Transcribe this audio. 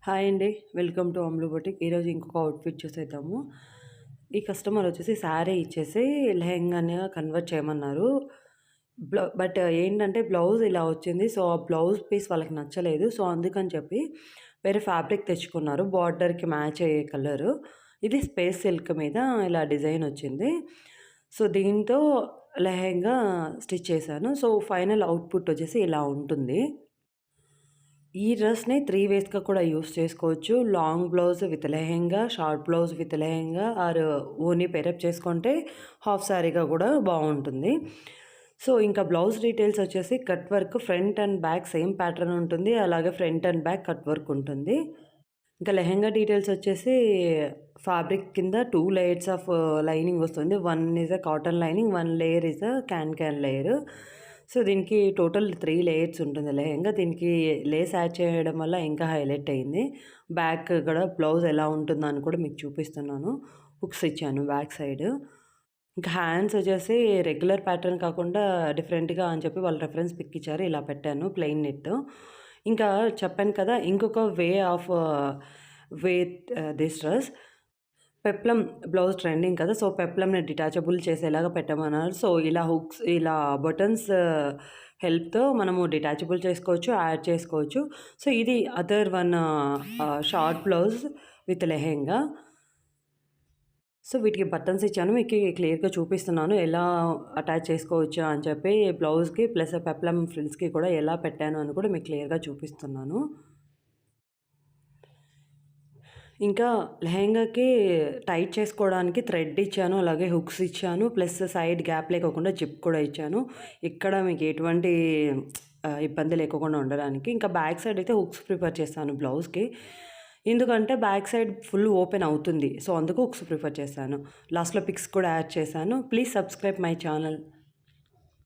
Hi అండి. Welcome to అమ్లు boutique. ఈరోజు ఇంకొక అవుట్‌ఫిట్ చూసేద్దాము. ఈ కస్టమర్ వచ్చేసి శారీ ఇచ్చేసి లెహెంగాని కన్వర్ట్ చేయమన్నారు. బట్ ఏంటంటే బ్లౌజ్ ఇలా వచ్చింది. సో, ఆ బ్లౌజ్ పీస్ వాళ్ళకి నచ్చలేదు. సో, అందుకని చెప్పి వేరే ఫ్యాబ్రిక్ తెచ్చుకున్నారు. బార్డర్‌కి మ్యాచ్ అయ్యే కలరు. ఇది స్పేస్ సిల్క్ మీద ఇలా డిజైన్ వచ్చింది. సో, దీంతో లెహెంగా స్టిచ్ చేశాను. సో, ఫైనల్ అవుట్‌పుట్ వచ్చేసి ఇలా ఉంటుంది. ఈ డ్రెస్‌ని 3 వేస్‌గా కూడా యూజ్ చేసుకోవచ్చు. Long blouse with lehenga, short blouse with lehenga ఓని పేరప్ చేసుకుంటే హాఫ్ సారీగా కూడా బావుంటుంది. సో, ఇంకా బ్లౌజ్ డీటెయిల్స్ వచ్చేసి cut work front and back same pattern ఉంటుంది. అలాగే front and back cut work ఉంటుంది. ఇంకా లెహెంగా డీటెయిల్స్ వచ్చేసి ఫ్యాబ్రిక్ కింద 2 లేయర్స్ ఆఫ్ లైనింగ్ వస్తుంది. One is a cotton lining, one layer is a can layer. So, దీనికి total 3 layers ఉంటుంది లెహెంగా. దీనికి లేస్ యాడ్ చేయడం వల్ల ఇంకా హైలైట్ అయింది. బ్యాక్ కూడా బ్లౌజ్ ఎలా ఉంటుందో అని కూడా మీకు చూపిస్తున్నాను. హుక్స్ ఇచ్చాను బ్యాక్ సైడ్. ఇంకా హ్యాండ్స్ వచ్చేసి రెగ్యులర్ ప్యాటర్న్ కాకుండా డిఫరెంట్‌గా అని చెప్పి వాళ్ళు రెఫరెన్స్ పిక్ ఇచ్చారు. ఇలా పెట్టాను ప్లెయిన్ నెట్. ఇంకా చెప్పాను కదా! ఇంకొక way this dress peplum blouse trending కదా! సో, పెప్లమ్‌ని డిటాచబుల్ చేసేలాగా పెట్టమన్నారు. సో, ఇలా బటన్స్ హెల్ప్‌తో మనము డిటాచబుల్ చేసుకోవచ్చు, యాడ్ చేసుకోవచ్చు. సో, ఇది other one short blouse with lehenga. So, వీటికి బటన్స్ ఇచ్చాను. మీకి క్లియర్‌గా చూపిస్తున్నాను. ఎలా అటాచ్ చేసుకోవచ్చు అని చెప్పి బ్లౌజ్‌కి ప్లస్ పెప్లమ్ ఫ్రిల్స్‌కి కూడా ఎలా పెట్టాను అని కూడా మీకు క్లియర్‌గా చూపిస్తున్నాను. ఇంకా లెహెంగాకి టైట్ చేసుకోవడానికి థ్రెడ్ ఇచ్చాను. అలాగే హుక్స్ ఇచ్చాను. ప్లస్ సైడ్ గ్యాప్ లేకోకుండా జిప్ కూడా ఇచ్చాను. ఇక్కడ మీకు ఎటువంటి ఇబ్బంది లేకోకుండా ఉండడానికి. ఇంకా బ్యాక్ సైడ్ అయితే హుక్స్ ప్రిఫర్ చేస్తాను బ్లౌజ్‌కి. ఎందుకంటే బ్యాక్ సైడ్ ఫుల్ ఓపెన్ అవుతుంది. సో, అందుకు హుక్స్ ప్రిఫర్ చేశాను. లాస్ట్‌లో పిక్స్ కూడా యాడ్ చేశాను. Please subscribe my channel.